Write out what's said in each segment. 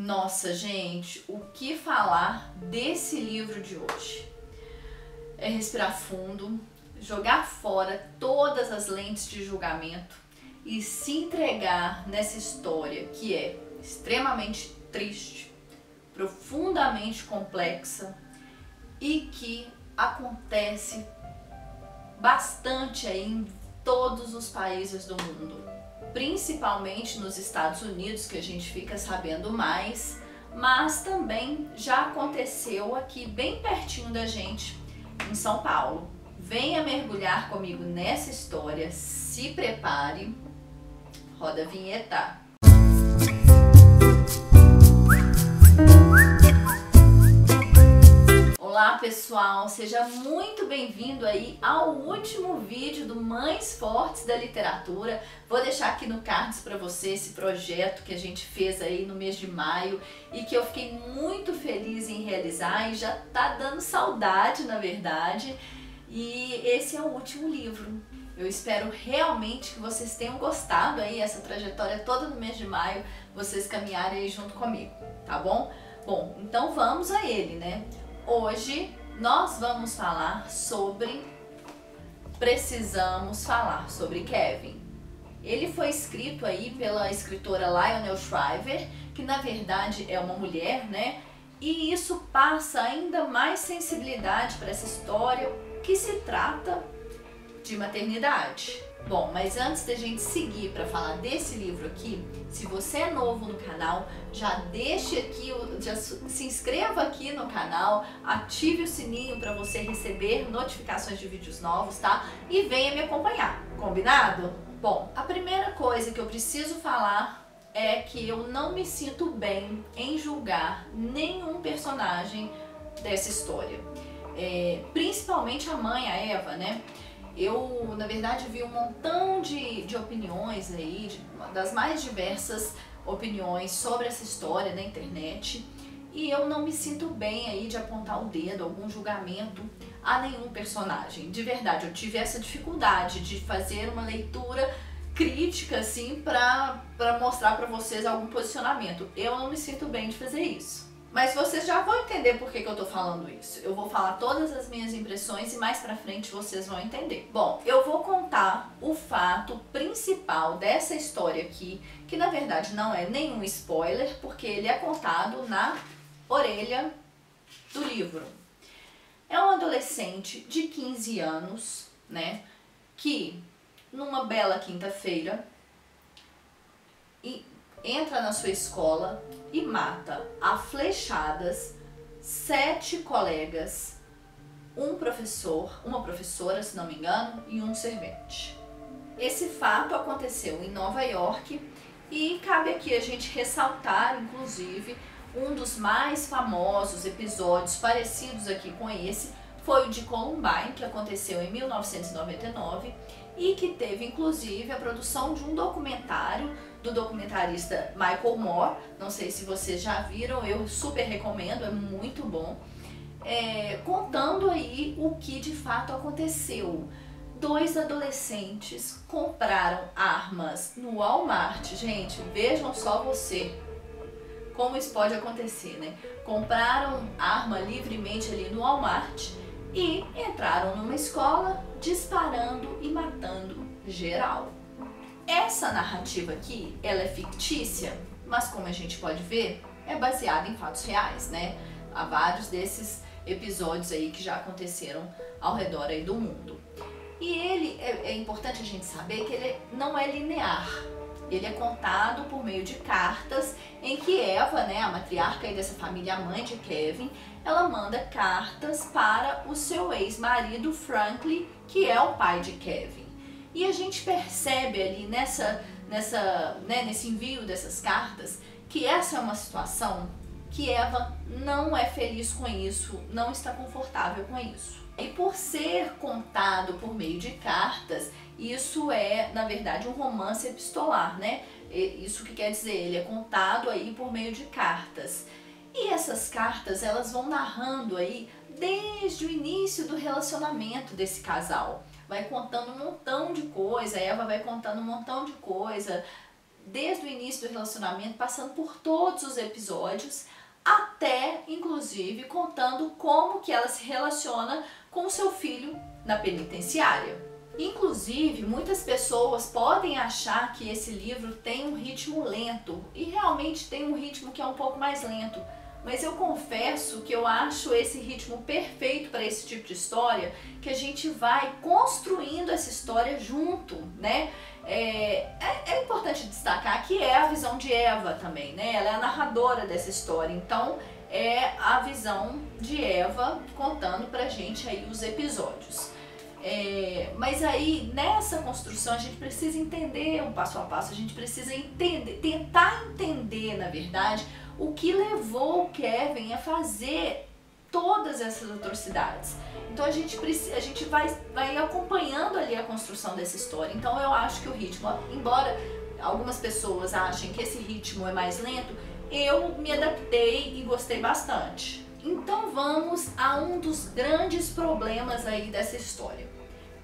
Nossa, gente, o que falar desse livro de hoje? É respirar fundo, jogar fora todas as lentes de julgamento e se entregar nessa história que é extremamente triste, profundamente complexa e que acontece bastante aí em todos os países do mundo, principalmente nos Estados Unidos, que a gente fica sabendo mais, mas também já aconteceu aqui bem pertinho da gente, em São Paulo. Venha mergulhar comigo nessa história, se prepare, roda a vinheta. Olá pessoal, seja muito bem-vindo aí ao último vídeo do Mães Fortes da Literatura. Vou deixar aqui no cards para você esse projeto que a gente fez aí no mês de maio e que eu fiquei muito feliz em realizar e já tá dando saudade, na verdade. E esse é o último livro. Eu espero realmente que vocês tenham gostado aí, essa trajetória toda no mês de maio, vocês caminharem aí junto comigo, tá bom? Bom, então vamos a ele, né? Hoje nós vamos falar sobre Precisamos Falar sobre Kevin. Ele foi escrito aí pela escritora Lionel Shriver, que na verdade é uma mulher, né? E isso passa ainda mais sensibilidade para essa história que se trata de maternidade. Bom, mas antes da gente seguir para falar desse livro aqui, se você é novo no canal, já deixe aqui, já se inscreva aqui no canal, ative o sininho para você receber notificações de vídeos novos, tá? E venha me acompanhar, combinado? Bom, a primeira coisa que eu preciso falar é que eu não me sinto bem em julgar nenhum personagem dessa história. Principalmente a mãe, a Eva, né? Eu, na verdade, vi um montão de opiniões aí, das mais diversas opiniões sobre essa história na internet, e eu não me sinto bem aí de apontar o dedo, algum julgamento a nenhum personagem. De verdade, eu tive essa dificuldade de fazer uma leitura crítica, assim, pra mostrar pra vocês algum posicionamento. Eu não me sinto bem de fazer isso. Mas vocês já vão entender por que eu tô falando isso. Eu vou falar todas as minhas impressões e mais pra frente vocês vão entender. Bom, eu vou contar o fato principal dessa história aqui, que na verdade não é nenhum spoiler, porque ele é contado na orelha do livro. É um adolescente de 15 anos, né, que numa bela quinta-feira entra na sua escola e mata a flechadas 7 colegas, um professor, uma professora, se não me engano, e um servente. Esse fato aconteceu em Nova York e cabe aqui a gente ressaltar, inclusive, um dos mais famosos episódios parecidos aqui com esse foi o de Columbine, que aconteceu em 1999 e que teve inclusive a produção de um documentário do documentarista Michael Moore. Não sei se vocês já viram, eu super recomendo, é muito bom. Contando aí o que de fato aconteceu. 2 adolescentes compraram armas no Walmart. Gente, vejam só você como isso pode acontecer, né? Compraram arma livremente ali no Walmart e entraram numa escola disparando e matando geral. Essa narrativa aqui, ela é fictícia, mas como a gente pode ver, é baseada em fatos reais, né? Há vários desses episódios aí que já aconteceram ao redor aí do mundo. E ele, é importante a gente saber que ele não é linear. Ele é contado por meio de cartas em que Eva, né, a matriarca aí dessa família, a mãe de Kevin, ela manda cartas para o seu ex-marido Franklin, que é o pai de Kevin. E a gente percebe ali nesse envio dessas cartas que essa é uma situação que Eva não é feliz com isso, não está confortável com isso. E por ser contado por meio de cartas, isso é, na verdade, um romance epistolar, né? Isso que quer dizer, ele é contado aí por meio de cartas. E essas cartas, elas vão narrando aí desde o início do relacionamento desse casal. Vai contando um montão de coisa, a Eva vai contando um montão de coisa desde o início do relacionamento, passando por todos os episódios, até, inclusive, contando como que ela se relaciona com o seu filho na penitenciária. Inclusive, muitas pessoas podem achar que esse livro tem um ritmo lento, e realmente tem um ritmo que é um pouco mais lento, mas eu confesso que eu acho esse ritmo perfeito para esse tipo de história, que a gente vai construindo essa história junto, né? É importante destacar que é a visão de Eva também, né? Ela é a narradora dessa história, então é a visão de Eva contando pra gente aí os episódios. Mas aí nessa construção a gente precisa entender um passo a passo, a gente precisa tentar entender, na verdade, o que levou o Kevin a fazer todas essas atrocidades. Então a gente vai acompanhando ali a construção dessa história. Então eu acho que o ritmo, embora algumas pessoas achem que esse ritmo é mais lento, eu me adaptei e gostei bastante. Então vamos a um dos grandes problemas aí dessa história.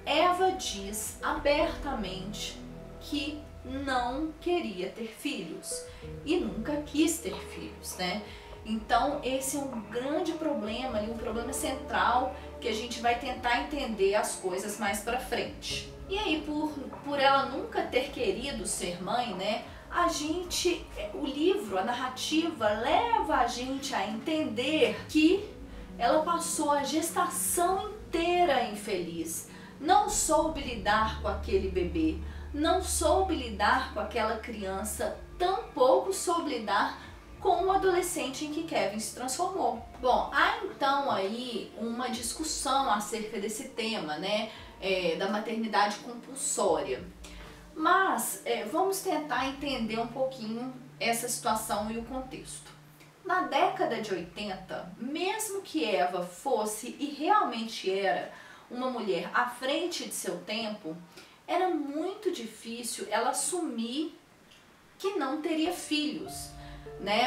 Eva diz abertamente que não queria ter filhos e nunca quis ter filhos, né? Então esse é um grande problema, um problema central que a gente vai tentar entender as coisas mais pra frente. E aí por ela nunca ter querido ser mãe, né? O livro, a narrativa leva a gente a entender que ela passou a gestação inteira infeliz, não soube lidar com aquele bebê, não soube lidar com aquela criança, tampouco soube lidar com o adolescente em que Kevin se transformou. Bom, há então aí uma discussão acerca desse tema, né, da maternidade compulsória. Mas vamos tentar entender um pouquinho essa situação e o contexto. Na década de 80, mesmo que Eva fosse e realmente era uma mulher à frente de seu tempo, era muito difícil ela assumir que não teria filhos, né?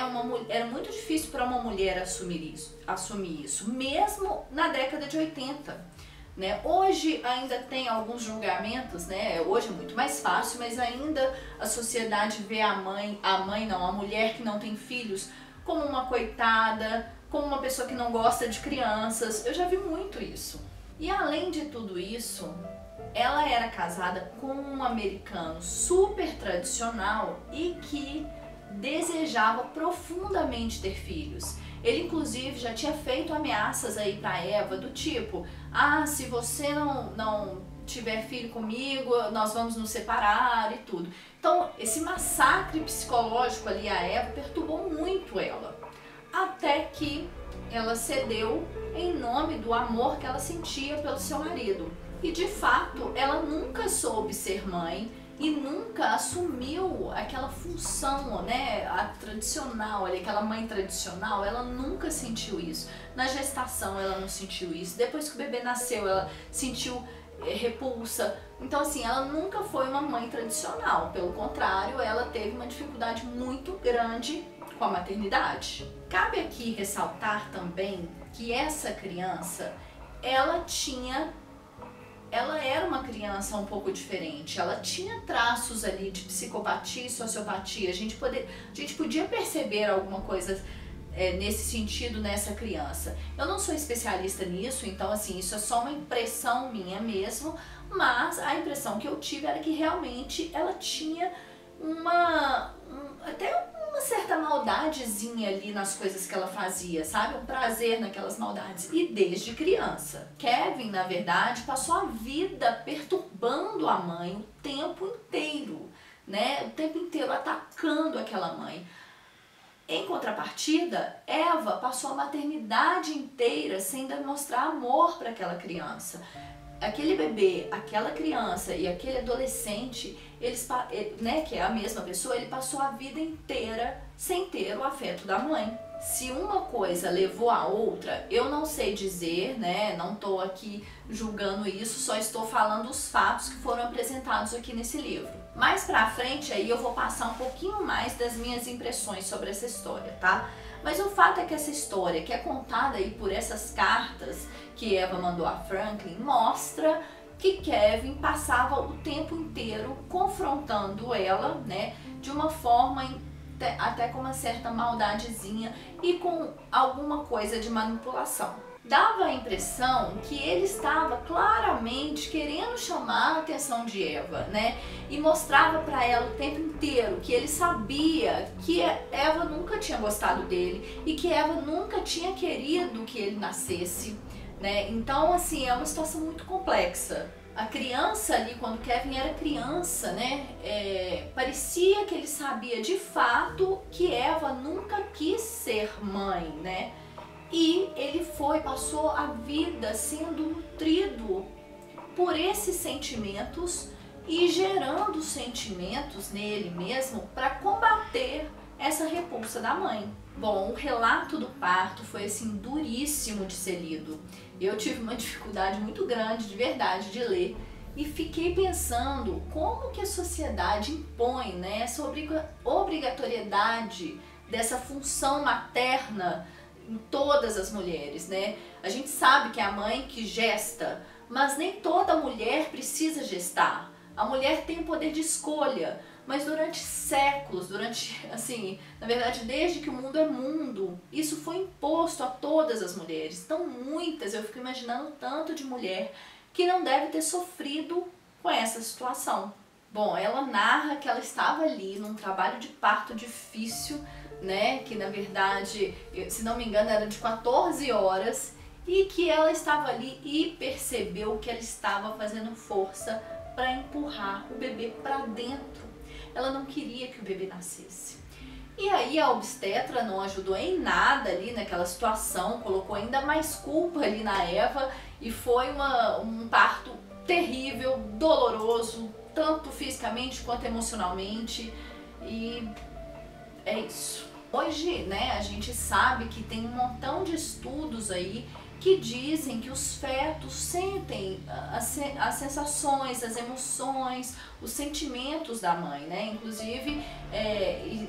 Era muito difícil para uma mulher assumir isso, mesmo na década de 80. Né? Hoje ainda tem alguns julgamentos, né? Hoje é muito mais fácil, mas ainda a sociedade vê a mulher que não tem filhos como uma coitada, como uma pessoa que não gosta de crianças. Eu já vi muito isso. E além de tudo isso, ela era casada com um americano super tradicional e que desejava profundamente ter filhos. Ele inclusive já tinha feito ameaças aí pra Eva do tipo: se você não tiver filho comigo, nós vamos nos separar e tudo. Então esse massacre psicológico ali a Eva perturbou muito ela, até que ela cedeu em nome do amor que ela sentia pelo seu marido. E de fato ela nunca soube ser mãe e nunca assumiu aquela função, né, a tradicional, aquela mãe tradicional. Ela nunca sentiu isso. Na gestação ela não sentiu isso. Depois que o bebê nasceu ela sentiu repulsa. Então assim, ela nunca foi uma mãe tradicional. Pelo contrário, ela teve uma dificuldade muito grande com a maternidade. Cabe aqui ressaltar também que essa criança, ela era uma criança um pouco diferente, ela tinha traços ali de psicopatia e sociopatia. A gente podia perceber alguma coisa nesse sentido nessa criança. Eu não sou especialista nisso, então assim, isso é só uma impressão minha mesmo, mas a impressão que eu tive era que realmente ela tinha até uma certa maldadezinha ali nas coisas que ela fazia, sabe? Um prazer naquelas maldades. E desde criança. Kevin, na verdade, passou a vida perturbando a mãe o tempo inteiro, né? O tempo inteiro atacando aquela mãe. Em contrapartida, Eva passou a maternidade inteira sem demonstrar amor para aquela criança. Aquele bebê, aquela criança e aquele adolescente, que é a mesma pessoa, ele passou a vida inteira sem ter o afeto da mãe. Se uma coisa levou a outra, eu não sei dizer, né? Não estou aqui julgando isso, só estou falando os fatos que foram apresentados aqui nesse livro. Mais pra frente aí eu vou passar um pouquinho mais das minhas impressões sobre essa história, tá? Mas o fato é que essa história, que é contada aí por essas cartas que Eva mandou a Franklin, mostra que Kevin passava o tempo inteiro confrontando ela, né, de uma forma até com uma certa maldadezinha e com alguma coisa de manipulação. Dava a impressão que ele estava claramente querendo chamar a atenção de Eva, né? E mostrava para ela o tempo inteiro que ele sabia que Eva nunca tinha gostado dele e que Eva nunca tinha querido que ele nascesse, né? Então, assim, é uma situação muito complexa. A criança ali, quando Kevin era criança, né, parecia que ele sabia de fato que Eva nunca quis ser mãe, né? E ele passou a vida sendo nutrido por esses sentimentos e gerando sentimentos nele mesmo para combater essa repulsa da mãe. Bom, o relato do parto foi assim duríssimo de ser lido. Eu tive uma dificuldade muito grande, de verdade, de ler e fiquei pensando como que a sociedade impõe, né, essa obrigatoriedade dessa função materna em todas as mulheres, né? A gente sabe que é a mãe que gesta, mas nem toda mulher precisa gestar. A mulher tem o poder de escolha, mas durante séculos, assim, na verdade, desde que o mundo é mundo, isso foi imposto a todas as mulheres. Então, muitas, eu fico imaginando tanto de mulher que não deve ter sofrido com essa situação. Bom, ela narra que ela estava ali num trabalho de parto difícil, né, que na verdade, se não me engano, era de 14 horas, e que ela estava ali e percebeu que ela estava fazendo força para empurrar o bebê para dentro. Ela não queria que o bebê nascesse. E aí a obstetra não ajudou em nada ali naquela situação, colocou ainda mais culpa ali na Eva e foi um parto terrível, doloroso, tanto fisicamente quanto emocionalmente, e é isso. Hoje, né, a gente sabe que tem um montão de estudos aí que dizem que os fetos sentem as sensações, as emoções, os sentimentos da mãe, né? Inclusive,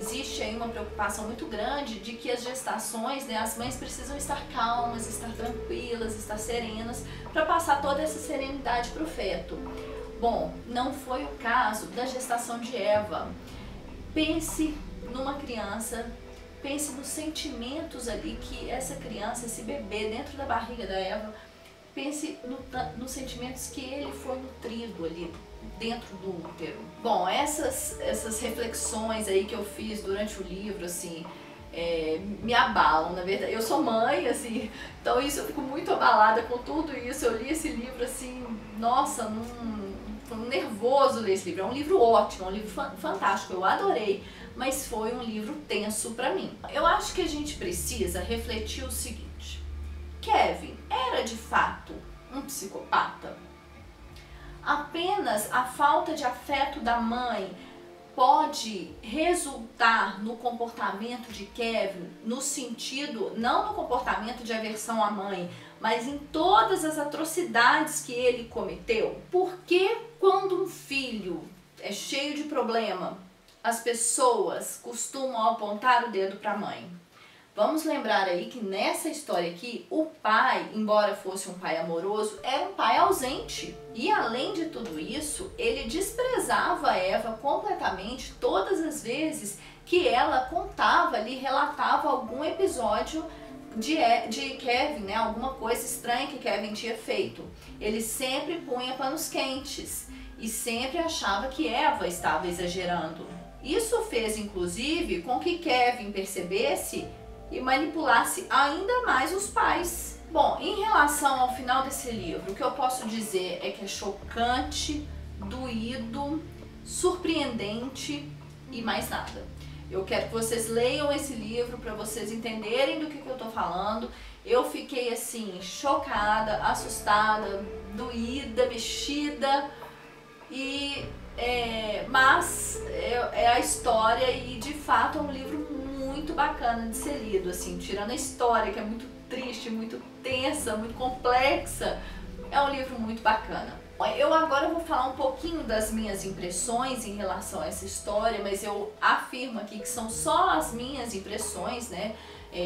existe aí uma preocupação muito grande de que as gestações, né, as mães precisam estar calmas, estar tranquilas, estar serenas, para passar toda essa serenidade para o feto. Bom, não foi o caso da gestação de Eva. Pense numa criança, pense nos sentimentos ali que essa criança, esse bebê dentro da barriga da Eva, pense nos sentimentos que ele foi nutrido ali dentro do útero. Bom, essas reflexões aí que eu fiz durante o livro, assim, me abalam, na verdade. Eu sou mãe, assim, então isso, eu fico muito abalada com tudo isso. Eu li esse livro, assim, nossa, foi um nervoso ler esse livro. É um livro ótimo, é um livro fantástico, eu adorei. Mas foi um livro tenso para mim. Eu acho que a gente precisa refletir o seguinte: Kevin era de fato um psicopata? Apenas a falta de afeto da mãe pode resultar no comportamento de Kevin, no sentido, não no comportamento de aversão à mãe, mas em todas as atrocidades que ele cometeu? Porque quando um filho é cheio de problema, as pessoas costumam apontar o dedo para a mãe. Vamos lembrar aí que nessa história aqui, o pai, embora fosse um pai amoroso, era um pai ausente. E além de tudo isso, ele desprezava Eva completamente todas as vezes que ela contava ali, relatava algum episódio de Kevin, né? Alguma coisa estranha que Kevin tinha feito. Ele sempre punha panos quentes e sempre achava que Eva estava exagerando. Isso fez, inclusive, com que Kevin percebesse e manipulasse ainda mais os pais. Bom, em relação ao final desse livro, o que eu posso dizer é que é chocante, doído, surpreendente e mais nada. Eu quero que vocês leiam esse livro para vocês entenderem do que eu tô falando. Eu fiquei assim, chocada, assustada, doída, mexida, mas é a história e de fato é um livro muito bacana de ser lido, assim, tirando a história que é muito triste, muito tensa, muito complexa, é um livro muito bacana. Eu agora vou falar um pouquinho das minhas impressões em relação a essa história, mas eu afirmo aqui que são só as minhas impressões, né?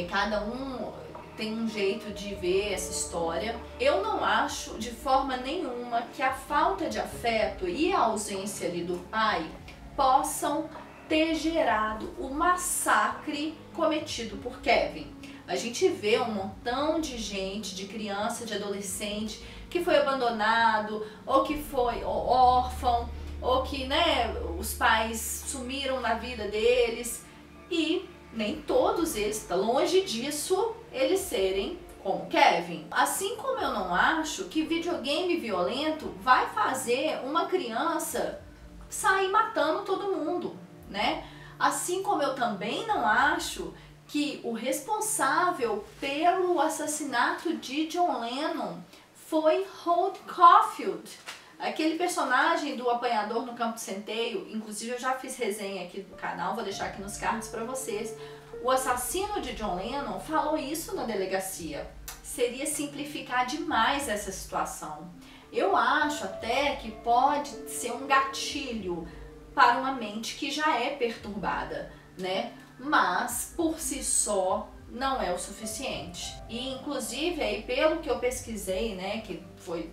Cada um tem um jeito de ver essa história. Eu não acho de forma nenhuma que a falta de afeto e a ausência ali do pai possam ter gerado o massacre cometido por Kevin. A gente vê um montão de gente, de criança, de adolescente, que foi abandonado, ou que foi órfão, ou que, né, os pais sumiram na vida deles, e nem todos eles, tá longe disso, eles serem como Kevin. Assim como eu não acho que videogame violento vai fazer uma criança sair matando todo mundo, né? Assim como eu também não acho que o responsável pelo assassinato de John Lennon foi Holt Caulfield, aquele personagem do apanhador no campo de centeio. Inclusive eu já fiz resenha aqui no canal, vou deixar aqui nos cards para vocês. O assassino de John Lennon falou isso na delegacia. Seria simplificar demais essa situação. Eu acho até que pode ser um gatilho para uma mente que já é perturbada, né? Mas por si só não é o suficiente. E inclusive aí pelo que eu pesquisei, né, que foi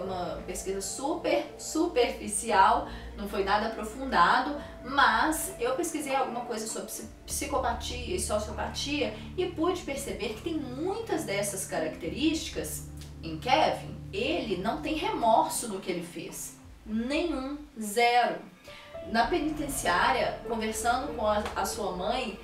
uma pesquisa super superficial, não foi nada aprofundado, mas eu pesquisei alguma coisa sobre psicopatia e sociopatia e pude perceber que tem muitas dessas características em Kevin. Ele não tem remorso do que ele fez, nenhum, zero. Na penitenciária, conversando com a sua mãe,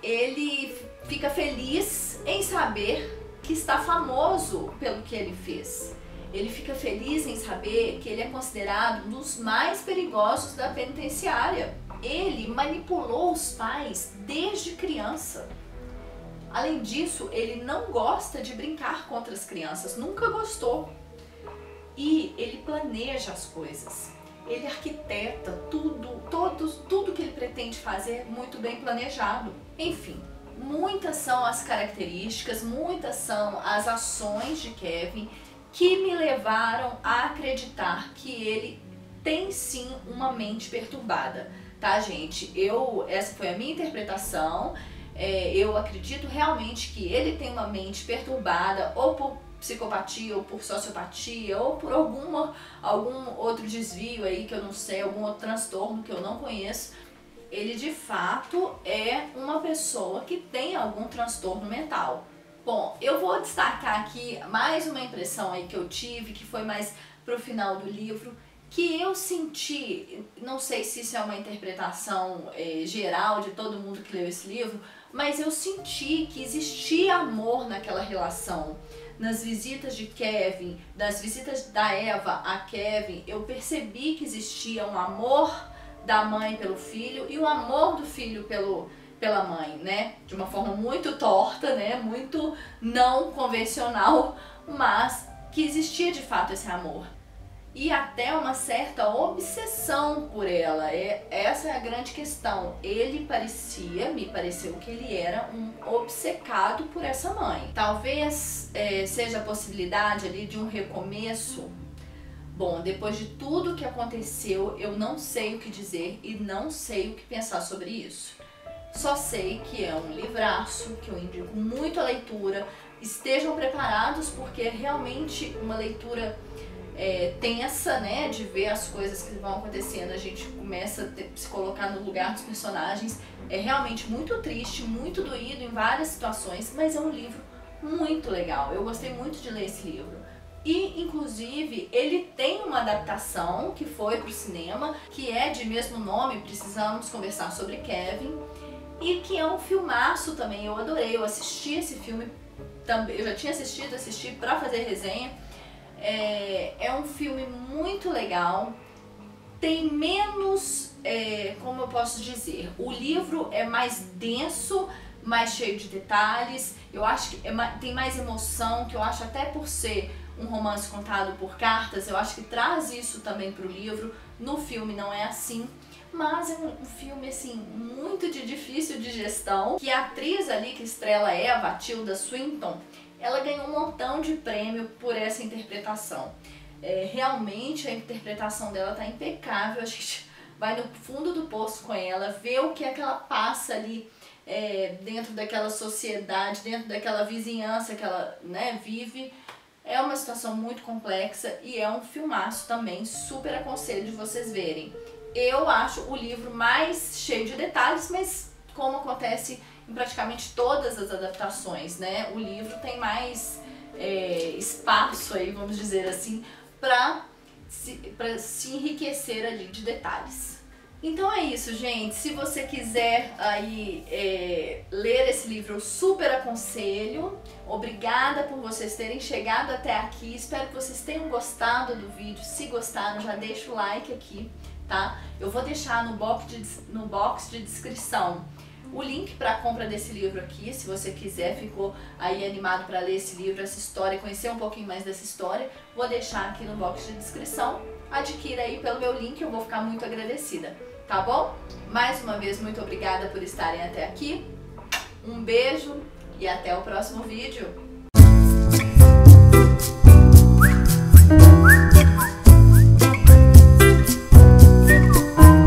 ele fica feliz em saber que está famoso pelo que ele fez. Ele fica feliz em saber que ele é considerado um dos mais perigosos da penitenciária. Ele manipulou os pais desde criança. Além disso, ele não gosta de brincar com outras crianças, nunca gostou. E ele planeja as coisas. Ele arquiteta tudo que ele pretende fazer muito bem planejado. Enfim, muitas são as características, muitas são as ações de Kevin que me levaram a acreditar que ele tem sim uma mente perturbada, tá, gente? Essa foi a minha interpretação. Eu acredito realmente que ele tem uma mente perturbada, ou por psicopatia, ou por sociopatia, ou por algum outro desvio aí que eu não sei, algum outro transtorno que eu não conheço. Ele de fato é uma pessoa que tem algum transtorno mental. Bom, eu vou destacar aqui mais uma impressão aí que eu tive, que foi mais pro final do livro, que eu senti, não sei se isso é uma interpretação geral de todo mundo que leu esse livro, mas eu senti que existia amor naquela relação. Nas visitas de Kevin, das visitas da Eva a Kevin, eu percebi que existia um amor da mãe pelo filho e o amor do filho pela mãe, né? De uma forma muito torta, né? Muito não convencional, mas que existia de fato esse amor. E até uma certa obsessão por ela. Essa é a grande questão. Me pareceu que ele era um obcecado por essa mãe. Talvez seja a possibilidade ali de um recomeço. Bom, depois de tudo que aconteceu, eu não sei o que dizer e não sei o que pensar sobre isso. Só sei que é um livraço, que eu indico muito a leitura. Estejam preparados, porque é realmente uma leitura tensa, né, de ver as coisas que vão acontecendo. A gente começa a se colocar no lugar dos personagens. É realmente muito triste, muito doído em várias situações, mas é um livro muito legal. Eu gostei muito de ler esse livro. E, inclusive, ele tem uma adaptação que foi para o cinema, que é de mesmo nome, Precisamos Conversar sobre Kevin, e que é um filmaço também. Eu adorei, eu assisti esse filme, eu já tinha assisti para fazer resenha. É um filme muito legal, tem menos, como eu posso dizer, o livro é mais denso, mais cheio de detalhes. Eu acho que tem mais emoção, que eu acho até por ser um romance contado por cartas, eu acho que traz isso também para o livro. No filme não é assim, mas é um filme assim muito de difícil digestão, que a atriz ali que estrela Eva, a Tilda Swinton, ela ganhou um montão de prêmio por essa interpretação. Realmente a interpretação dela tá impecável, a gente vai no fundo do poço com ela, vê o que é que ela passa ali dentro daquela sociedade, dentro daquela vizinhança que ela, né, vive. É uma situação muito complexa e é um filmaço também, super aconselho de vocês verem. Eu acho o livro mais cheio de detalhes, mas como acontece em praticamente todas as adaptações, né, o livro tem mais espaço aí, vamos dizer assim, para se enriquecer ali de detalhes. Então é isso, gente. Se você quiser aí ler esse livro, eu super aconselho. Obrigada por vocês terem chegado até aqui. Espero que vocês tenham gostado do vídeo. Se gostaram, já deixa o like aqui, tá? Eu vou deixar no box de descrição o link para a compra desse livro aqui, se você quiser, ficou aí animado para ler esse livro, essa história, conhecer um pouquinho mais dessa história, vou deixar aqui no box de descrição. Adquira aí pelo meu link, eu vou ficar muito agradecida, tá bom? Mais uma vez, muito obrigada por estarem até aqui. Um beijo e até o próximo vídeo.